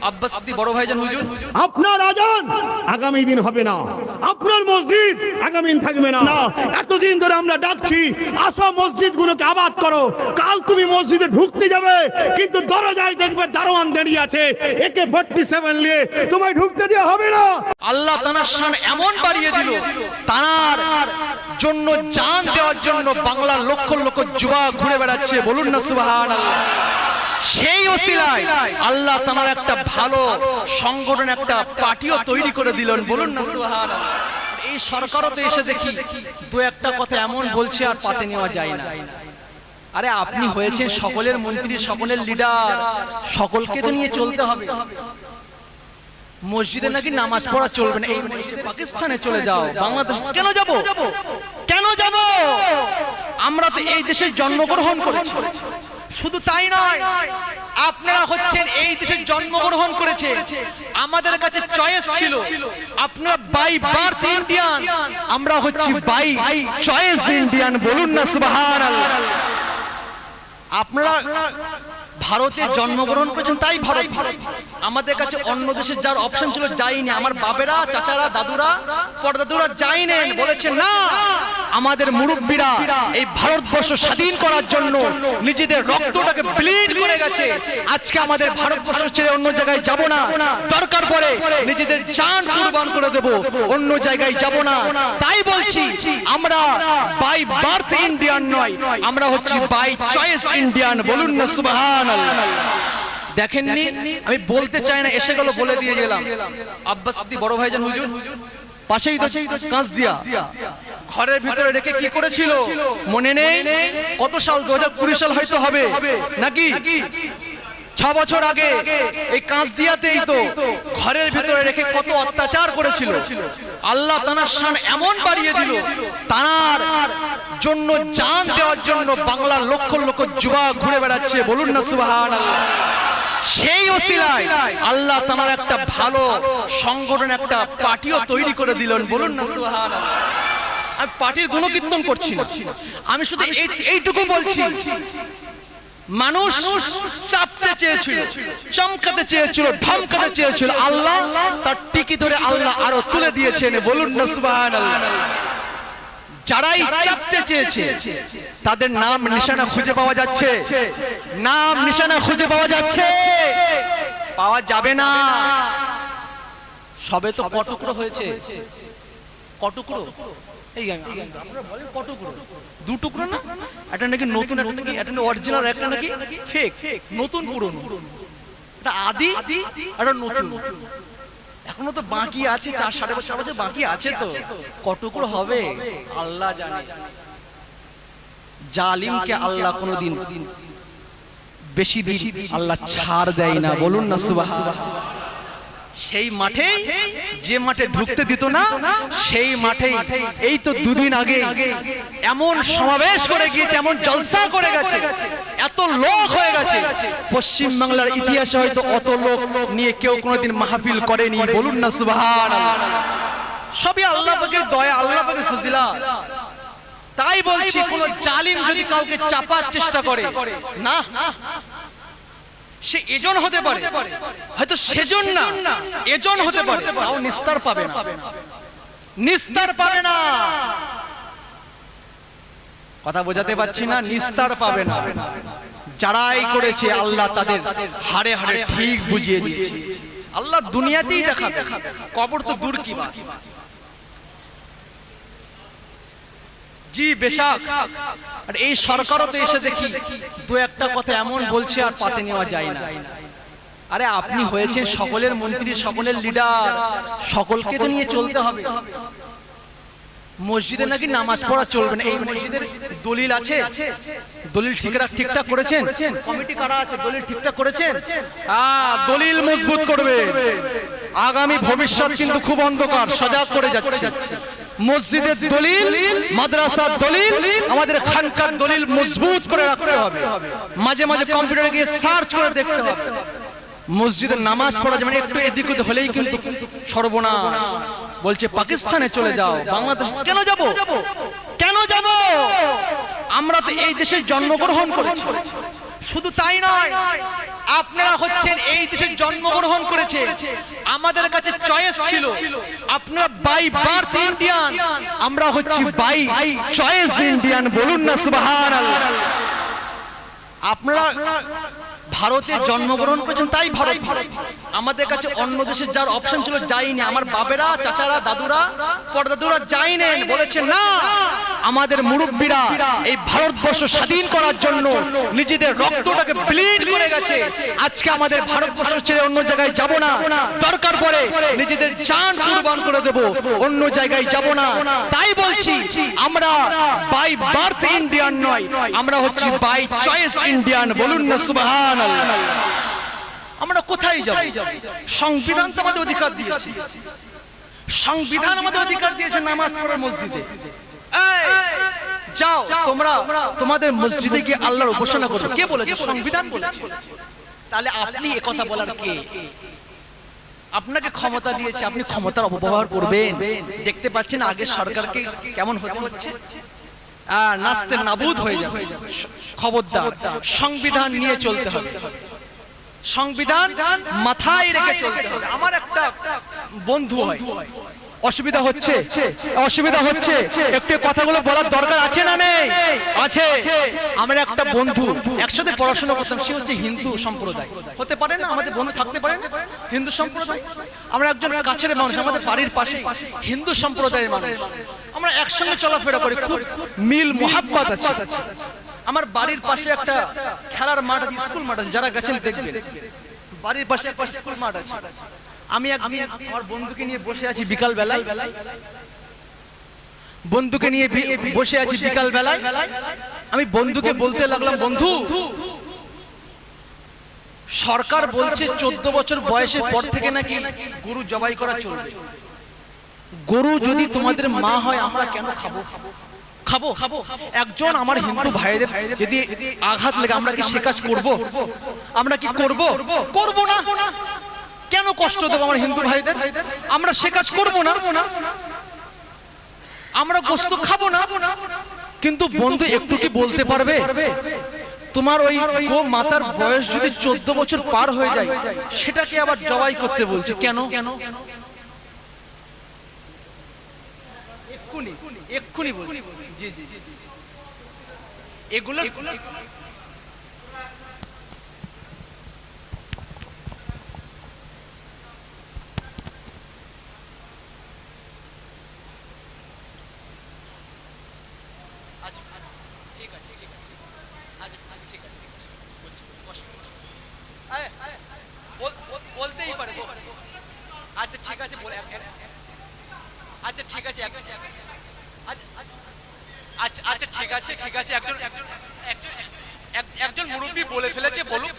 আব্বাস সিদ্দিক বড় ভাইজান হুজুর, আপনার আজান আগামী দিন হবে না, আপনার মসজিদ আগামী দিন থাকবে না। এতদিন ধরে আমরা ডাকছি, আসো মসজিদগুলোকে আবাদ করো। কাল তুমি মসজিদে ঢুকতে যাবে, কিন্তু দরজায় দেখবে দারোয়ান দাঁড়িয়ে আছে AK-47 নিয়ে, তোমায় ঢুকতে দেওয়া হবে না। আল্লাহ তাআলার শান এমন বাড়িয়ে দিল, তার জন্য জান দেওয়ার জন্য বাংলার লক্ষ লক্ষ যুবক ঘুরে বেড়াচ্ছে, বলুন না সুবহানাল্লাহ। সেই ওসিলায় আল্লাহ তাআলার একটা ভালো সংগঠন, একটা পার্টিও তৈরি করে দিলেন, বলুন না সুবহানাল্লাহ। এই সরকারও তো এসে দেখি দু একটা কথা এমন বলছে আর পাতে নেওয়া যায় না। আরে আপনি হয়েছেন সকলের মন্ত্রী, সকলের লিডার, সকলকে তো নিয়ে চলতে হবে। মসজিদে নাকি নামাজ পড়া চলবে না, এই মসজিদে পাকিস্তানে চলে যাও, বাংলাদেশ কেন যাব? কেন যাব? আমরা তো এই দেশে জন্মগ্রহণ করেছি। শুধু তাই নয়, আপনারা হচ্ছেন এই দেশে জন্মগ্রহণ করেছে, আমাদের কাছে চয়েস ছিল। আপনারা বাই বার্থ ইন্ডিয়ান, আমরা হচ্ছি বাই চয়েস ইন্ডিয়ান, বলুন না সুবহানাল্লাহ। আপনারা ভারতে জন্মগ্রহণ করেছেন তাই ভারত, আমাদের কাছে অন্য দেশে যার অপশন ছিল যাইনি। আমার বাবেরা, চাচারা, দাদুরা, পরদাদুরা যাইনি, বলেছেন না। আমাদের মুরব্বীরা এই ভারতবর্ষ স্বাধীন করার জন্য নিজেদের রক্তটাকে ব্লিড করে গেছে। আজকে আমাদের ভারতবর্ষ ছেড়ে অন্য জায়গায় যাব না, দরকার পড়ে নিজেদের জান কুরবান করে দেব, অন্য জায়গায় যাব না। তাই বলছি, আমরা বাই বার্থ ইন্ডিয়ান নয়, আমরা হচ্ছি বাই চয়েস ইন্ডিয়ান, বলুন না সুবহানাল্লাহ। দেখেননি, আমি বলতে চাই না, এসে গেল বলে দিয়ে গেলাম। আব্বাস সিদ্দিক বড় ভাইজান হুজুর পাশেই তো কাঁচ দিয়া ঘরের ভিতরে রেখে কি করেছিল মনে নেই? কত সাল, 2020 সাল হয়তো হবে নাকি, 6 বছর আগে এই কাঁচ দিয়াতেই তো ঘরের ভিতরে রেখে কত অত্যাচার করেছিল। আল্লাহ তাআলার শান এমন বাড়িয়ে দিল, তার জন্য জান দেওয়ার জন্য বাংলার লক্ষ লক্ষ যুবক ঘুরে বেড়াচ্ছে, বলুন না সুবহানাল্লাহ। সেই ওসিলায় আল্লাহ তাআলার একটা ভালো সংগঠন, একটা পার্টিও তৈরি করে দিলেন, বলুন না সুবহানাল্লাহ। আমি পার্টির গুণকীর্তন করছি না, আমি শুধু এইটুকু বলছি, মানুষ চাপতে চেয়েছিল, চমকাতে চেয়েছিল, ধমকাতে চেয়েছিল, আল্লাহ তার টিকি ধরে আল্লাহ আরো তুলে দিয়েছেন, বলুন না সুবহানাল্লাহ। যারাই চাপতে চেয়েছে তাদের নাম নিশানা খুঁজে পাওয়া যাচ্ছে, নাম নিশানা খুঁজে পাওয়া যাচ্ছে, পাওয়া যাবে না। সবে তো কটুকরো হয়েছে, কটুকরো, এই আমরা বলি কটুকরো, দু টুকরো না, এটা নাকি নতুন, একটা নাকি এটা অরিজিনাল, একটা নাকি ফেক, নতুন পুরনো, এটা আদি আর নতুন। এখনো তো বাকি আছে, 4-4.5 বছর বাকি আছে, তো কটুকরো হবে আল্লাহ জানে। জালিমকে আল্লাহ কোনোদিন বেশি দিন আল্লাহ ছাড় দেয় না, বলুন না সুবহানাল্লাহ। সেই মাঠে, যে মাঠে ঢুকতে দিত না, সেই মাঠে এই তো দুদিন আগে এমন সমাবেশ করে গিয়েছে, এমন জলসা করে গেছে, এত লোক হয়ে গেছে, পশ্চিম বাংলার ইতিহাসে হয়তো অত লোক নিয়ে কেউ কোনোদিন মাহফিল করেনি, বলুন না সুবহানাল্লাহ। সবই আল্লাহ পাকের দয়া, আল্লাহ পাকের ফজিলত। তাই বলছি, কোন জালিম যদি কাউকে চাপার চেষ্টা করে না, সে এজন হতে পারে, হয়তো সেজন না, এজন হতে পারে, তাও নিস্তার পাবে না, নিস্তার পাবে না। কথা বোঝাতে পারছি না? নিস্তার পাবে না। যারাই করেছে আল্লাহ তাদের হাড়ে হাড়ে ঠিক বুঝিয়ে দিয়েছে। আল্লাহ দুনিয়াতেই দেখাবে, কবর তো দূর কি বাত। জি বেশক, আর এই সরকারও তো এসে দেখি দু একটা কথা এমন বলছে আর পাতে নেওয়া যায় না। আরে আপনি হয়েছেন সকলের মন্ত্রী, সকলের লিডার, সকলকে তো নিয়ে চলতে হবে। মসজিদে নাকি নামাজ পড়া চলবে না, এই মসজিদের দলিল আছে? দলিল ঠিকঠাক করেছেন? কমিটি কারা আছে? দলিল ঠিকঠাক করেছেন? দলিল মজবুত করবে, আগামী ভবিষ্যৎ কিন্তু খুব অন্ধকার, সজাগ করে যাচ্ছে। মসজিদের দলিল, মাদ্রাসার দলিল, আমাদের খানকার দলিল মজবুত করে রাখতে হবে। মাঝে মাঝে কম্পিউটারে গিয়ে সার্চ করে দেখতে হবে। মসজিদে নামাজ পড়া যেমন একটু এদিক ওদিক হলেই কিন্তু সর্বনাশ। বলছে পাকিস্তানে চলে যাও, বাংলাদেশ কেন যাব? কেন যাব? আমরা তো এই দেশে জন্মগ্রহণ করেছি। শুধু তাই নয়, আপনারা হচ্ছেন এই দেশে জন্মগ্রহণ করেছে, আমাদের কাছে চয়েস ছিল, আপনারা বাই বার্থ ইন্ডিয়ান, আমরা হচ্ছি বাই চয়েস ইন্ডিয়ান। বলুন না সুবহানাল্লাহ। আপনারা ভারতে জন্মগ্রহণ করেছেন তাই ভারত, আমাদের কাছে অন্য দেশে যার অপশন ছিল যাইনি। আমার বাবেরা, চাচারা, দাদুরা, পরদাদুরা যাইনেন, বলেছেন না আমাদের মুরব্বীরা এই ভারতবর্ষ স্বাধীন করার জন্য নিজেদের রক্তটাকে ব্লিড করে গেছে, আজকে আমাদের ভারতবর্ষ ছেড়ে অন্য জায়গায় যাব না, দরকার পড়ে নিজেদের জান কুরবান করে দেব, অন্য জায়গায় যাব না। তাই বলছি আমরা বাই বার্থ ইন্ডিয়ান নয়, আমরা হচ্ছি বাই চয়েস ইন্ডিয়ান। বলুন না সুবহানাল্লাহ। আমরা কোথায় যাব? সংবিধান তো আমাদের অধিকার দিয়েছে, সংবিধান আমাদের অধিকার দিয়েছে নামাজ পড়ার মসজিদে। যাও তোমরা তোমাদের মসজিদে গিয়ে আল্লাহর উপাসনা করো, কে বলেছে? সংবিধান বলেছে। তাহলে আপনি একথা বলার কে? আপনাকে ক্ষমতা দিয়েছে, আপনি ক্ষমতার অপব্যবহার করবেন। দেখতে পাচ্ছেন আগে সরকারকে কেমন হতে হচ্ছে, নাস্তে নাবুদ হয়ে যাবে। খবরদার, সংবিধান নিয়ে চলতে হবে, সংবিধান মাথায় রেখে চলতে হবে। আমার একটা বন্ধু হয়, অসুবিধা হচ্ছে, অসুবিধা হচ্ছে, একটু কথাগুলো বলার দরকার আছে না নেই? আছে। আমার একটা বন্ধু একসাথে পড়াশোনা করতাম, সে হচ্ছে হিন্দু সম্প্রদায়। হতে পারে না আমাদের বন্ধু থাকতে পারে না হিন্দু সম্প্রদায়? আমরা একজন কাছের মানুষ, আমাদের বাড়ির পাশে হিন্দু সম্প্রদায়ের মানুষ, আমরা একসঙ্গে চলাফেরা করি, খুব মিল মোহাব্বত আছে। আমার বাড়ির পাশে একটা খেলার মাঠ আছে, স্কুল মাঠ আছে, যারা গেছেন দেখবেন, বাড়ির পাশে একটা স্কুল মাঠ আছে। আমি একদিন আমার বন্ধুকে নিয়ে বসে আছি বিকাল বেলায়, বন্ধুকে নিয়ে বসে আছি বিকাল বেলায়, আমি বন্ধুকে বলতে লাগলাম, বন্ধু সরকার বলছে 14 বছর বয়সের পর থেকে নাকি গরু জবাই করা চলবে। গরু যদি তোমাদের মা হয় আমরা কেন খাবো? খাবো। একজন আমার হিন্দু ভাইদের যদি আঘাত লাগে আমরা কি সে কাজ করবো? আমরা কি করব? করব না। কেন কষ্ট দেবো আমার হিন্দু ভাইদের? আমরা সে কাজ করব না, আমরা গোশত খাবো না। কিন্তু বন্ধু একটু কি বলতে পারবে, তোমার ওই গো মাতার বয়স যদি 14 বছর পার হয়ে যায় সেটাকে আবার জবাই করতে বলছে কেন? এক্ষুনি বলছি। জি জি, এগুলো বলতেই পারে। আচ্ছা ঠিক আছে, বলে আচ্ছা ঠিক আছে, আচ্ছা ঠিক আছে, ঠিক আছে, একজন মুরব্বী বলে ফেলেছে, বলুক।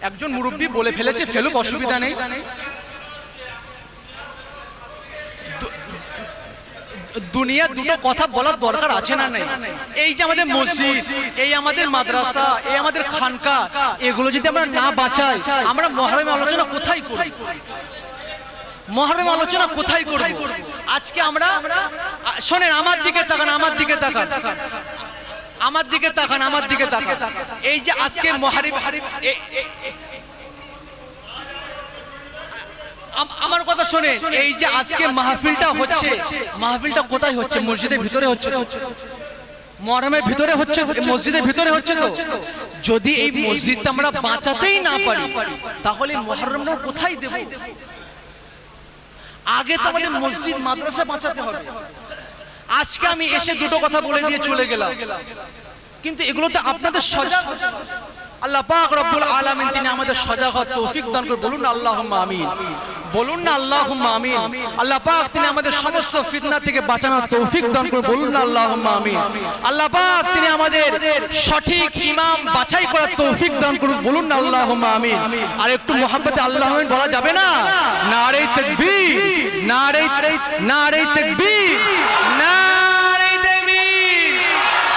একজন মুরব্বী বলে ফেলেছে, ফেলুক, অসুবিধা নেই। দুনিয়া দুটো কথা বলার দরকার আছে না নেই? এই যে আমাদের মসজিদ, এই আমাদের মাদ্রাসা, এই আমাদের খানকা, এগুলো যদি আমরা না বাঁচাই আমরা মহরমের আলোচনা কোথায় করব? মহরমের আলোচনা কোথায় করব? আজকে আমরা শোনেন, আমার দিকে তাকান, আমার দিকে তাকান, আমার দিকে তাকান, আমার দিকে তাকান। এই যে আজকে মহরম, আমার কথা শোনেন, এই যে আজকে মাহফিলটা হচ্ছে, মাহফিলটা কোথায় হচ্ছে? মসজিদের ভিতরে হচ্ছে, মহরমের ভিতরে হচ্ছে, মসজিদের ভিতরে হচ্ছে। তো যদি এই মসজিদটা আমরা বাঁচাতেই না পারি তাহলে মহরমটা কোথায় দেব? আগে তো আমাদের মসজিদ মাদ্রাসা বাঁচাতে হবে। আজকে আমি এসে দুটো কথা বলে দিয়ে চলে গেলাম, কিন্তু এগুলোতে আপনাদের সজাগ, আল্লাহ পাক রব্বুল আলামিন তিনি আমাদের সজাগ হওয়ার তৌফিক দান করুন। বলুন না আল্লাহুম্মা আমিন, বলুন না আল্লাহুম্মা আমিন। আল্লাহ পাক তিনি আমাদের সমস্ত ফিতনা থেকে বাঁচানোর তৌফিক দান করুন। বলুন না আল্লাহুম্মা আমিন। আল্লাহ পাক তিনি আমাদের সঠিক ইমাম বাছাই করার তৌফিক দান করুন। বলুন না আল্লাহুম্মা আমিন। আর একটু মোহাব্বতে আল্লাহু আমিন বলা যাবে না? নারে তাকবীর, নারে তাকবীর, নারে তাকবীর।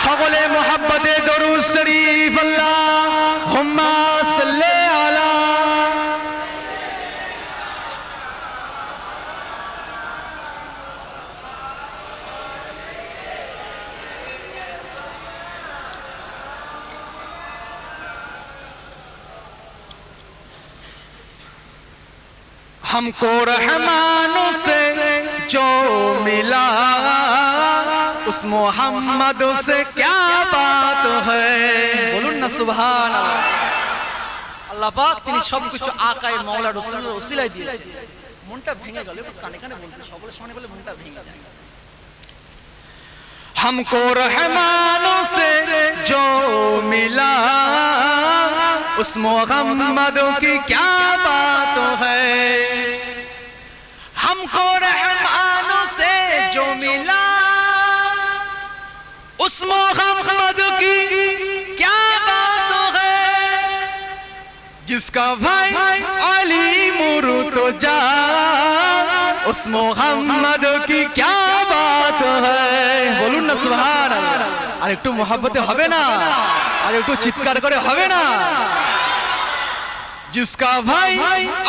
সকলে মোহাব্বতে দরুদ শরীফ আল্লাহুম্মা সাল্লি আলা। हमको रहमानों से जो मिला उस मोहम्मद से क्या बात है। बोलুন না সুবহান আল্লাহ পাক তিনি সবকিছু আকায়ে মাওলা রাসূলের ওসিলায় দিয়েছেন। মনটা ভেঙে গেল, কানে কানে বলতে সকলের সামনে বলে মনটা ভেঙে যায়। हमको रहमानों से जो मिला उस मोहम्मद की क्या बात है। हमको रहमानों से जो मिला उस मोहम्मद की क्या बात है। जिसका भाई अली मुर्तजा जा उस मोहम्मद की क्या बात है। बोलুন না সুবহানাল্লাহ। আর একটু মোহাব্বতে হবে না, আর একটু চিৎকার করে হবে না। जिसका भाई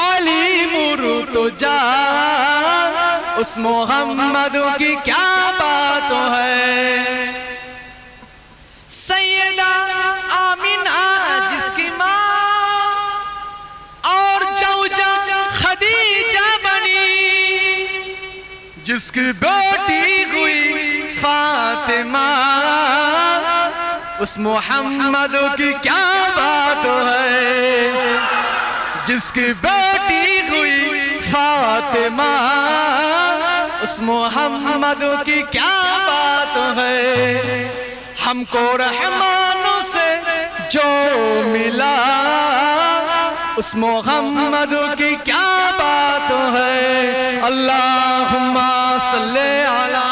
अली मुर्तजा उस मोहम्मद की क्या बात है। सैयदा आमिना जिसकी माँ और जौजा खदीजा बनी, जिसकी बेटी हुई फातिमा उस मोहम्मद की क्या बात है। जिसकी बेटी हुई फातिमा उस मोहम्मद की क्या बात है। हमको रहमानों से जो मिला उस मोहम्मद की क्या बात है। अल्लाहुम्मा सल्ले अला